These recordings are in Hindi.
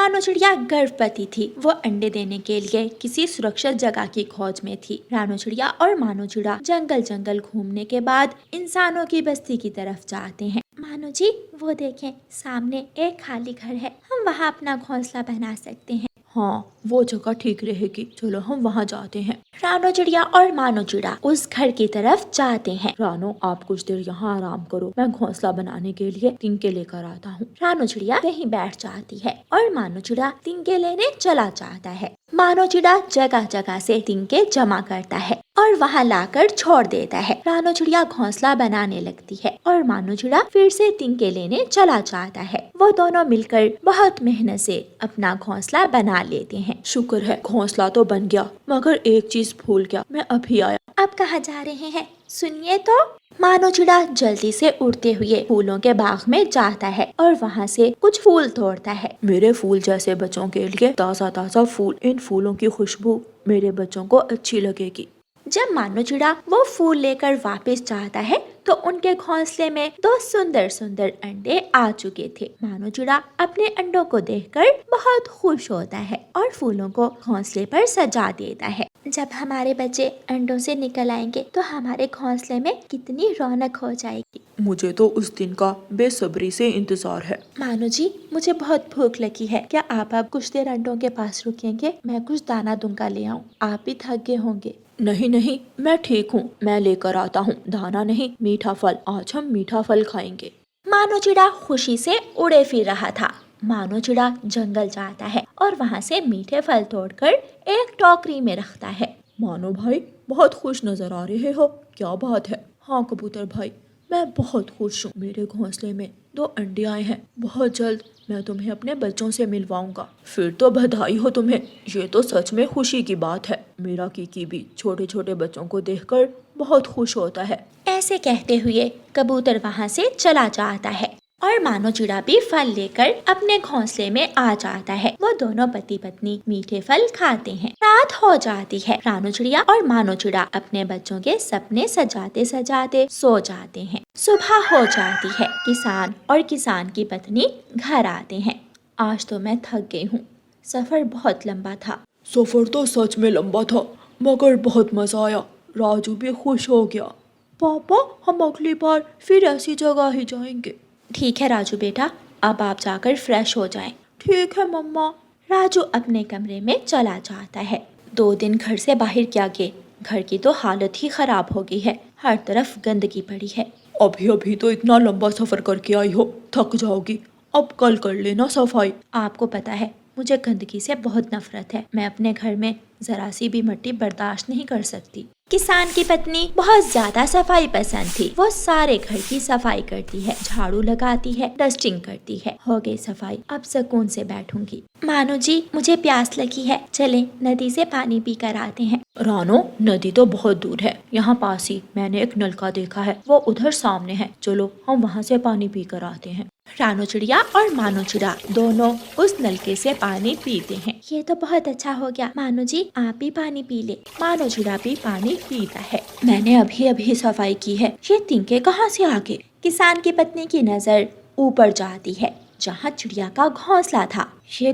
रानू चिड़िया गर्भवती थी। वो अंडे देने के लिए किसी सुरक्षित जगह की खोज में थी। रानू चिड़िया और मानू चिड़ा जंगल जंगल घूमने के बाद इंसानों की बस्ती की तरफ जाते हैं। मानू जी, वो देखें, सामने एक खाली घर है, हम वहाँ अपना घोंसला बना सकते हैं। हाँ, वो जगह ठीक रहेगी, चलो हम वहाँ जाते हैं। रानू चिड़िया और मानू चिड़ा उस घर की तरफ जाते हैं। रानू, आप कुछ देर यहाँ आराम करो, मैं घोंसला बनाने के लिए तिनके लेकर आता हूँ। रानू चिड़िया वहीं बैठ जाती है और मानू चिड़ा तिनके लेने चला जाता है। मानू चिड़ा जगह जगह से तिनके जमा करता है और वहाँ लाकर छोड़ देता है। रानू चिड़िया घोंसला बनाने लगती है और मानू चिड़ा फिर से तिनके लेने चला जाता है। वो दोनों मिलकर बहुत मेहनत से अपना घोंसला बना लेते हैं। शुक्र है घोंसला तो बन गया, मगर एक चीज भूल गया, मैं अभी आया। आप कहाँ जा रहे हैं? सुनिए तो। मानू चिड़ा जल्दी से उड़ते हुए फूलों के बाग में जाता है और वहाँ से कुछ फूल तोड़ता है। मेरे फूल जैसे बच्चों के लिए ताज़ा ताज़ा फूल, इन फूलों की खुशबू मेरे बच्चों को अच्छी लगेगी। जब मानू चिड़ा वो फूल लेकर वापस जाता है तो उनके घोंसले में 2 सुंदर सुंदर अंडे आ चुके थे। मानू चिड़ा अपने अंडों को देखकर बहुत खुश होता है और फूलों को घोंसले पर सजा देता है। जब हमारे बच्चे अंडों से निकल आएंगे तो हमारे घोंसले में कितनी रौनक हो जाएगी। मुझे तो उस दिन का बेसब्री से इंतजार है। मानू जी, मुझे बहुत भूख लगी है, क्या आप कुछ देर अंडों के पास रुकेंगे? मैं कुछ दाना दूंगा ले आऊं, आप भी थक गए होंगे। नहीं नहीं, मैं ठीक हूँ, मैं लेकर आता हूँ। दाना नहीं, मीठा फल, आज हम मीठा फल खाएंगे। मानू चिड़ा खुशी से उड़े फिर रहा था। मानू चिड़ा जंगल जाता है और वहाँ से मीठे फल तोड़कर एक टोकरी में रखता है। मानो भाई, बहुत खुश नजर आ रहे हो, क्या बात है? हाँ कबूतर भाई, मैं बहुत खुश हूँ। मेरे घोंसले में 2 अंडे आए हैं, बहुत जल्द मैं तुम्हें अपने बच्चों से मिलवाऊंगा। फिर तो बधाई हो तुम्हें, ये तो सच में खुशी की बात है। मेरा कीकी भी छोटे छोटे बच्चों को देखकर बहुत खुश होता है। ऐसे कहते हुए कबूतर वहाँ से चला जाता है और मानू चिड़ा भी फल लेकर अपने घोंसले में आ जाता है। वो दोनों पति पत्नी मीठे फल खाते हैं। रात हो जाती है। रानू चिड़िया और मानू चिड़ा अपने बच्चों के सपने सजाते सजाते सो जाते हैं। सुबह हो जाती है। किसान और किसान की पत्नी घर आते हैं। आज तो मैं थक गई हूँ, सफर बहुत लंबा था। सफर तो सच में लंबा था, मगर बहुत मजा आया। राजू भी खुश हो गया। पापा, हम अगली बार फिर ऐसी जगह ही जाएंगे। ठीक है राजू बेटा, अब आप जाकर फ्रेश हो जाएं। ठीक है मम्मा। राजू अपने कमरे में चला जाता है। 2 दिन घर से बाहर क्या गए, घर की तो हालत ही खराब हो गई है, हर तरफ गंदगी पड़ी है। अभी अभी तो इतना लंबा सफर करके आई हो, थक जाओगी, अब कल कर लेना सफाई। आपको पता है मुझे गंदगी से बहुत नफरत है, मैं अपने घर में जरा सी भी मिट्टी बर्दाश्त नहीं कर सकती। किसान की पत्नी बहुत ज्यादा सफाई पसंद थी। वो सारे घर की सफाई करती है, झाड़ू लगाती है, डस्टिंग करती है। हो गई सफाई, अब सुकून से बैठूंगी। मानू जी, मुझे प्यास लगी है, चले नदी से पानी पी कर आते हैं। रानो, नदी तो बहुत दूर है, यहाँ पास ही मैंने एक नलका देखा है, वो उधर सामने है, चलो हम वहाँ से पानी पी कर आते हैं। रानू चिड़िया और मानू चिड़ा दोनों उस नलके से पानी पीते हैं। ये तो बहुत अच्छा हो गया, मानू जी आप भी पानी पी ले। मानू चिड़ा भी पानी पीता है। मैंने अभी अभी सफाई की है, ये तिनके कहाँ से आ गए? किसान की पत्नी की नजर ऊपर जाती है जहाँ चिड़िया का घोंसला था। ये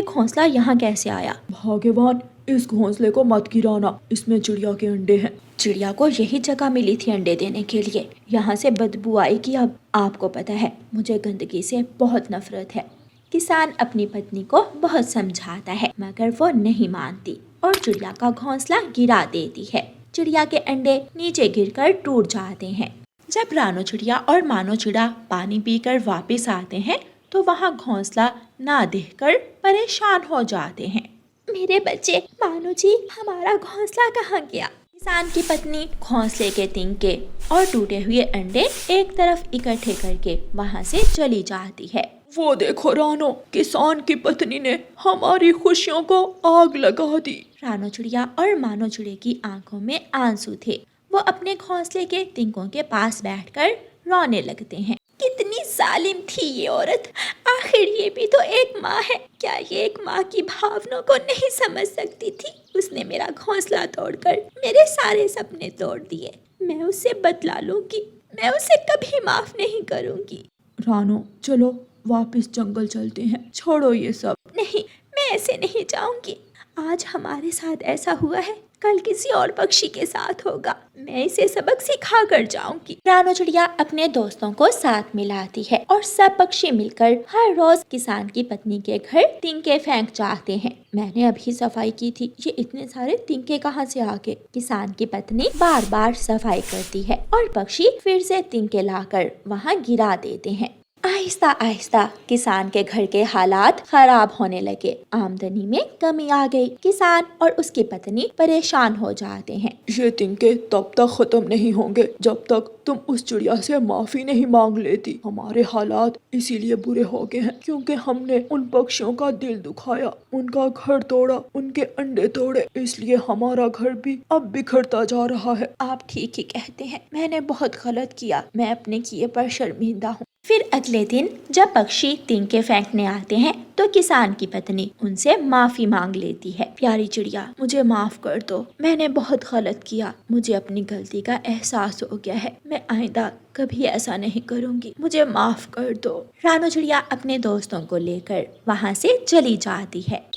घोंसला यहाँ कैसे आया? भगवान, इस घोंसले को मत गिराना, इसमें चिड़िया के अंडे हैं। चिड़िया को यही जगह मिली थी अंडे देने के लिए, यहाँ से बदबू आएगी। अब आपको पता है मुझे गंदगी से बहुत नफरत है। किसान अपनी पत्नी को बहुत समझाता है मगर वो नहीं मानती और चिड़िया का घोंसला गिरा देती है। चिड़िया के अंडे नीचे गिरकर टूट जाते हैं। जब रानू चिड़िया और मानू चिड़ा पानी पीकर वापस आते हैं तो वहाँ घोंसला ना देखकर परेशान हो जाते हैं। मेरे बच्चे, मानू जी हमारा घोंसला कहाँ गया? किसान की पत्नी घोंसले के तिनके और टूटे हुए अंडे एक तरफ इकट्ठे करके वहाँ से चली जाती है। वो देखो रानो, किसान की पत्नी ने हमारी खुशियों को आग लगा दी। रानू चिड़िया और मानू चिड़े की आंखों में आंसू थे। वो अपने घोंसले के तिनकों के पास बैठकर रोने लगते हैं। कितनी जालिम थी ये औरत, आखिर ये भी तो एक माँ है, क्या ये एक माँ की भावनाओं को नहीं समझ सकती थी? उसने मेरा घोंसला तोड़कर मेरे सारे सपने तोड़ दिए। मैं उससे बदला लूंगी, मैं उसे कभी माफ नहीं करूंगी। रानो, चलो वापस जंगल चलते हैं, छोड़ो ये सब। नहीं, मैं ऐसे नहीं जाऊंगी। आज हमारे साथ ऐसा हुआ है, कल किसी और पक्षी के साथ होगा। मैं इसे सबक सिखा कर जाऊंगी। रानो चिड़िया अपने दोस्तों को साथ मिलाती है और सब पक्षी मिलकर हर रोज किसान की पत्नी के घर तिनके फेंक जाते हैं। मैंने अभी सफाई की थी, ये इतने सारे तिनके कहाँ से आ गए? किसान की पत्नी बार बार सफाई करती है और पक्षी फिर से तिनके लाकर वहाँ गिरा देते हैं। आहिस्ता आहिस्ता किसान के घर के हालात खराब होने लगे। आमदनी में कमी आ गई। किसान और उसकी पत्नी परेशान हो जाते हैं। ये तिनके तब तक खत्म नहीं होंगे जब तक तुम उस चिड़िया से माफी नहीं मांग लेती। हमारे हालात इसीलिए बुरे हो गए हैं क्योंकि हमने उन पक्षियों का दिल दुखाया, उनका घर तोड़ा, उनके अंडे तोड़े, इसलिए हमारा घर भी अब बिखरता जा रहा है। आप ठीक ही कहते हैं, मैंने बहुत गलत किया। मैं अपने किए पर शर्मिंदा हूँ। फिर अगले दिन जब पक्षी तिनके फेंकने आते हैं तो किसान की पत्नी उनसे माफी मांग लेती है। प्यारी चिड़िया, मुझे माफ कर दो, मैंने बहुत गलत किया। मुझे अपनी गलती का एहसास हो गया है। मैं आइंदा कभी ऐसा नहीं करूँगी, मुझे माफ कर दो। रानो चिड़िया अपने दोस्तों को लेकर वहाँ से चली जाती है।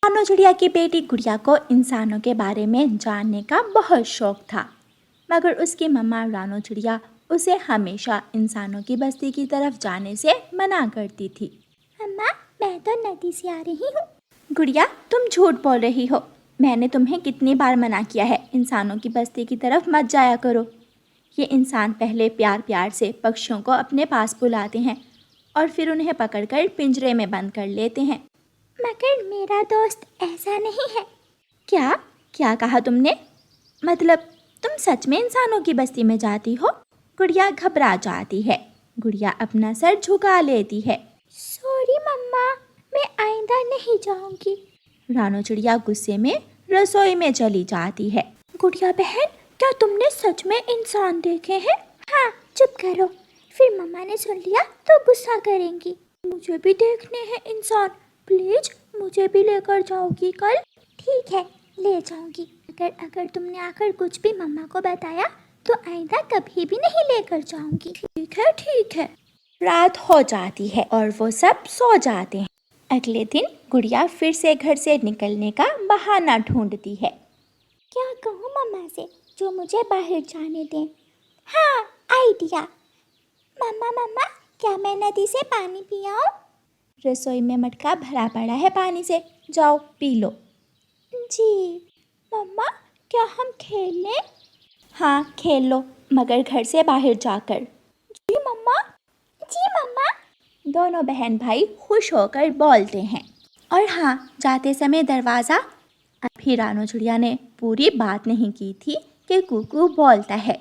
रानो चिड़िया की बेटी गुड़िया को इंसानों के बारे में जानने का बहुत शौक था, मगर उसकी मम्मा रानो चिड़िया उसे हमेशा इंसानों की बस्ती की तरफ जाने से मना करती थी। मम्मा, मैं तो नदी से आ रही हूँ। गुड़िया, तुम झूठ बोल रही हो। मैंने तुम्हें कितनी बार मना किया है, इंसानों की बस्ती की तरफ मत जाया करो। ये इंसान पहले प्यार प्यार से पक्षियों को अपने पास बुलाते हैं और फिर उन्हें पकड़कर पिंजरे में बंद कर लेते हैं। मगर मेरा दोस्त ऐसा नहीं है। क्या क्या कहा तुमने? मतलब तुम सच में इंसानों की बस्ती में जाती हो? गुड़िया घबरा जाती है। गुड़िया अपना सर झुका लेती है। सॉरी मम्मा, मैं आइंदा नहीं जाऊंगी। रानो चिड़िया गुस्से में रसोई में चली जाती है। गुड़िया बहन, क्या तुमने सच में इंसान देखे हैं? हाँ, चुप करो, फिर मम्मा ने सुन लिया तो गुस्सा करेंगी। मुझे भी देखने हैं इंसान, प्लीज मुझे भी लेकर जाओगी कल? ठीक है, ले जाऊंगी। अगर तुमने आकर कुछ भी मम्मा को बताया तो आइंदा कभी भी नहीं लेकर जाऊंगी। ठीक है, ठीक है। रात हो जाती है और वो सब सो जाते हैं। अगले दिन गुड़िया फिर से घर से निकलने का बहाना ढूंढती है। क्या कहूँ मम्मा से जो मुझे बाहर जाने दें? हाँ, आइडिया। मम्मा, क्या मैं नदी से पानी पी आऊँ? रसोई में मटका भरा पड़ा है पानी से, जाओ पी लो। जी। मम्मा, क्या हम खेल लें? हाँ, खेल लो, मगर घर से बाहर जाकर। जी मम्मा। जी मम्मा। दोनों बहन भाई खुश होकर बोलते हैं। और हाँ, जाते समय दरवाज़ा। अभी रानो चिड़िया ने पूरी बात नहीं की थी कि कुकू बोलता है।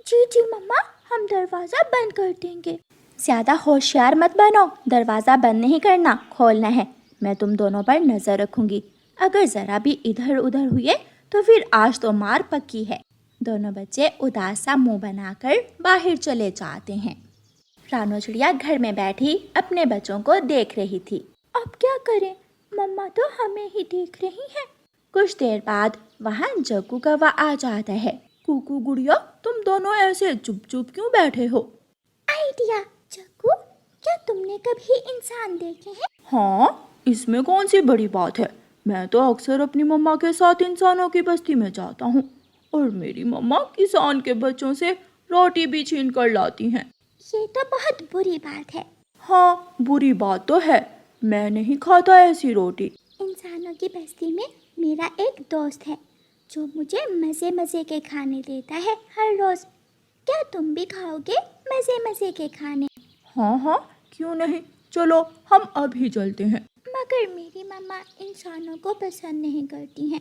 जी मम्मा, हम दरवाज़ा बंद कर देंगे। ज़्यादा होशियार मत बनो, दरवाज़ा बंद नहीं करना, खोलना है। मैं तुम दोनों पर नज़र रखूँगी, अगर ज़रा भी इधर उधर हुए तो फिर आज तो मार पक्की है। दोनों बच्चे उदास सा मुँह बनाकर बाहर चले जाते हैं। रानो चिड़िया घर में बैठी अपने बच्चों को देख रही थी। अब क्या करें, मम्मा तो हमें ही देख रही हैं। कुछ देर बाद वहाँ जग्गू कौवा आ जाता है। कुकू गुड़िया, तुम दोनों ऐसे चुप चुप क्यों बैठे हो? आइडिया। जग्गू, क्या तुमने कभी इंसान देखे हैं? हाँ, इसमें कौन सी बड़ी बात है। मैं तो अक्सर अपनी मम्मा के साथ इंसानों की बस्ती में जाता हूँ और मेरी मम्मा किसान के बच्चों से रोटी भी छीन कर लाती हैं। ये तो बहुत बुरी बात है। हाँ, बुरी बात तो है, मैं नहीं खाता ऐसी रोटी। इंसानों की बस्ती में मेरा एक दोस्त है जो मुझे मज़े मज़े के खाने देता है हर रोज़। क्या तुम भी खाओगे मज़े मज़े के खाने? हाँ, क्यों नहीं, चलो हम अभी चलते हैं। मगर मेरी मम्मा इंसानों को पसंद नहीं करती हैं,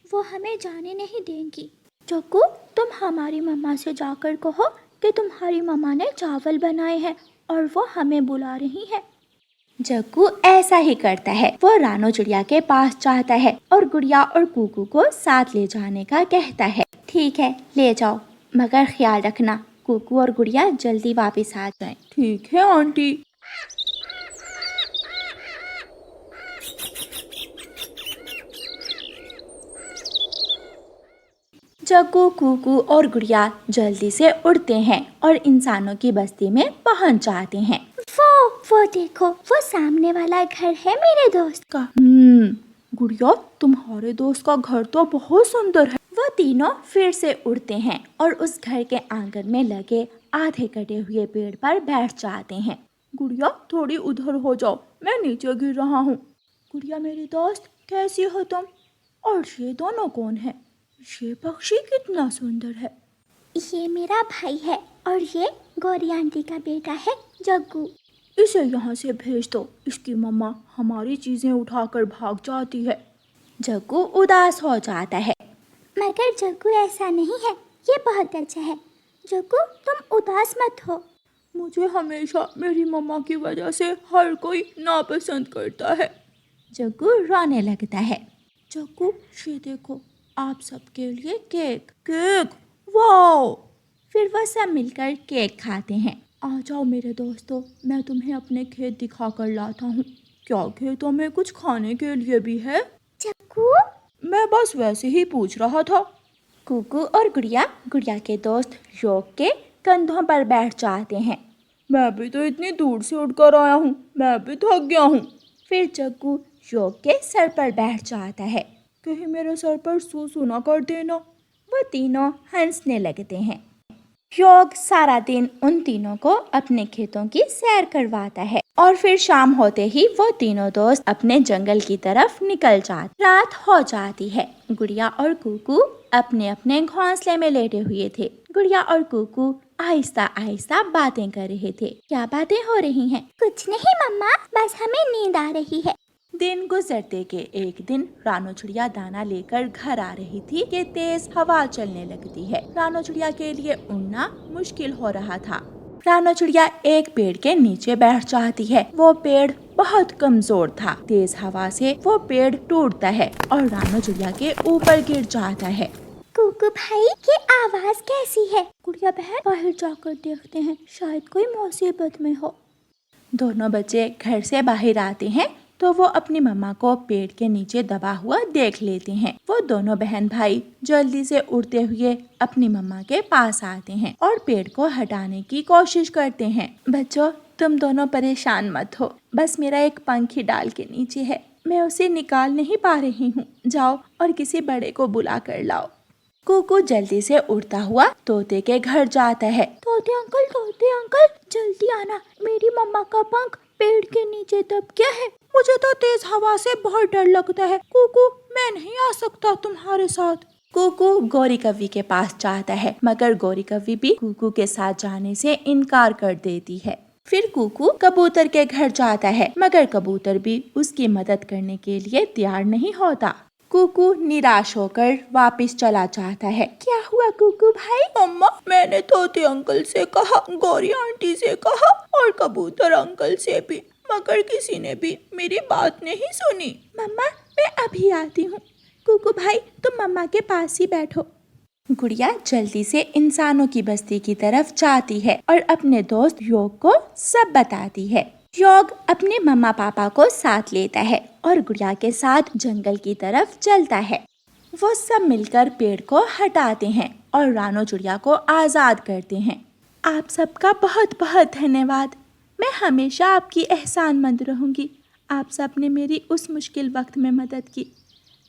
वो हमें जाने नहीं देंगी। जग्गू, तुम हमारी मम्मा से जाकर कहो कि तुम्हारी मम्मा ने चावल बनाए हैं और वो हमें बुला रही है। जग्गू ऐसा ही करता है। वो रानो चिड़िया के पास जाता है और गुड़िया और कुकू को साथ ले जाने का कहता है। ठीक है, ले जाओ, मगर ख्याल रखना कुकू और गुड़िया जल्दी वापस आ जाएं। ठीक है आंटी। जग्गू, कूकू और गुड़िया जल्दी से उड़ते हैं और इंसानों की बस्ती में पहुंच जाते हैं। वो देखो, वो सामने वाला घर है मेरे दोस्त का। गुड़िया, तुम्हारे दोस्त का घर तो बहुत सुंदर है। वो तीनों फिर से उड़ते हैं और उस घर के आंगन में लगे आधे कटे हुए पेड़ पर बैठ जाते हैं। गुड़िया, थोड़ी उधर हो जाओ, मैं नीचे गिर रहा हूँ। गुड़िया मेरी दोस्त, कैसी हो तुम? और ये दोनों कौन है? ये पक्षी कितना सुंदर है। ये मेरा भाई है और ये गौरी आंटी का बेटा है जग्गू। इसे यहाँ से भेज दो, इसकी मम्मा हमारी चीजें उठाकर भाग जाती है। जग्गू उदास हो जाता है। मगर जग्गू ऐसा नहीं है, ये बहुत अच्छा है। जग्गू तुम उदास मत हो। मुझे हमेशा मेरी मम्मा की वजह से हर कोई नापसंद करता है। जग्गू रोने लगता है। जग्गू, ये देखो, आप सबके लिए केक। Cake, wow! फिर वो सब मिलकर केक खाते हैं। आ जाओ मेरे दोस्तों, मैं तुम्हें अपने खेत दिखा कर लाता हूँ। क्या खेतों में कुछ खाने के लिए भी है? जग्गू, मैं बस वैसे ही पूछ रहा था। कूकू और गुड़िया गुड़िया के दोस्त योग के कंधों पर बैठ जाते हैं। मैं भी तो इतनी दूर से उड़कर आया हूँ, मैं भी थक गया हूँ। फिर जग्गू योग के सर पर बैठ जाता है। कहीं मेरे सर पर सू ना कर देना। वो तीनों हंसने लगते हैं। योग सारा दिन उन तीनों को अपने खेतों की सैर करवाता है और फिर शाम होते ही वो तीनों दोस्त अपने जंगल की तरफ निकल जाते। रात हो जाती है। गुड़िया और कूकू अपने अपने घोंसले में लेटे हुए थे। गुड़िया और कूकू आहिस्ता आहिस्ता बातें कर रहे थे। क्या बातें हो रही हैं? कुछ नहीं मम्मा, बस हमें नींद आ रही है। दिन गुजरते के एक दिन रानो चिड़िया दाना लेकर घर आ रही थी कि तेज हवा चलने लगती है। रानो चिड़िया के लिए उड़ना मुश्किल हो रहा था। रानो चिड़िया एक पेड़ के नीचे बैठ जाती है। वो पेड़ बहुत कमजोर था। तेज हवा से वो पेड़ टूटता है और रानो चिड़िया के ऊपर गिर जाता है। कूकू भाई, ये आवाज कैसी है? गुड़िया बहन, बाहर जाकर देखते हैं, शायद कोई मुसीबत में हो। दोनों बच्चे घर से बाहर आते हैं तो वो अपनी मम्मा को पेड़ के नीचे दबा हुआ देख लेते हैं। वो दोनों बहन भाई जल्दी से उड़ते हुए अपनी मम्मा के पास आते हैं और पेड़ को हटाने की कोशिश करते हैं। बच्चों, तुम दोनों परेशान मत हो, बस मेरा एक पंख ही डाल के नीचे है, मैं उसे निकाल नहीं पा रही हूँ। जाओ और किसी बड़े को बुला कर लाओ। कूकू जल्दी से उड़ता हुआ तोते के घर जाता है। तोते अंकल, जल्दी आना, मेरी मम्मा का पंख पेड़ के नीचे दब गया है। मुझे तो तेज हवा से बहुत डर लगता है। कूकू, मैं नहीं आ सकता तुम्हारे साथ। कूकू गौरी कव्वी के पास जाता है, मगर गौरी कव्वी भी कूकू के साथ जाने से इनकार कर देती है। फिर कूकू कबूतर के घर जाता है, मगर कबूतर भी उसकी मदद करने के लिए तैयार नहीं होता। कूकू निराश होकर वापस चला जाता है। क्या हुआ कूकू भाई? मम्मा, मैंने तोते अंकल से कहा, गौरी आंटी से कहा और कबूतर अंकल से भी, मगर किसी ने भी मेरी बात नहीं सुनी। मम्मा, मैं अभी आती हूँ। कूकू भाई, तुम मम्मा के पास ही बैठो। गुड़िया जल्दी से इंसानों की बस्ती की तरफ जाती है और अपने दोस्त योग को सब बताती है। योग अपने मम्मा पापा को साथ लेता है और गुड़िया के साथ जंगल की तरफ चलता है। वो सब मिलकर पेड़ को हटाते हैं और रानो चिड़िया को आज़ाद करते हैं। आप सबका बहुत बहुत धन्यवाद। मैं हमेशा आपकी एहसानमंद रहूंगी। आप सब ने मेरी उस मुश्किल वक्त में मदद की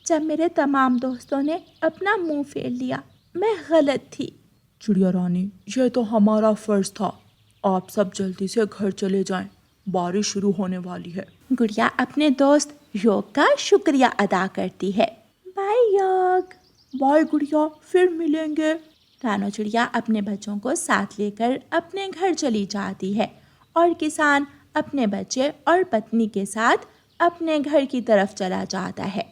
जब मेरे तमाम दोस्तों ने अपना मुंह फेर लिया। मैं गलत थी। चिड़िया रानी, यह तो हमारा फर्ज था। आप सब जल्दी से घर चले जाएं, बारिश शुरू होने वाली है। गुड़िया अपने दोस्त योग का शुक्रिया अदा करती है। बाय योग। बाय गुड़िया, फिर मिलेंगे। रानो चिड़िया अपने बच्चों को साथ लेकर अपने घर चली जाती है और किसान अपने बच्चे और पत्नी के साथ अपने घर की तरफ चला जाता है।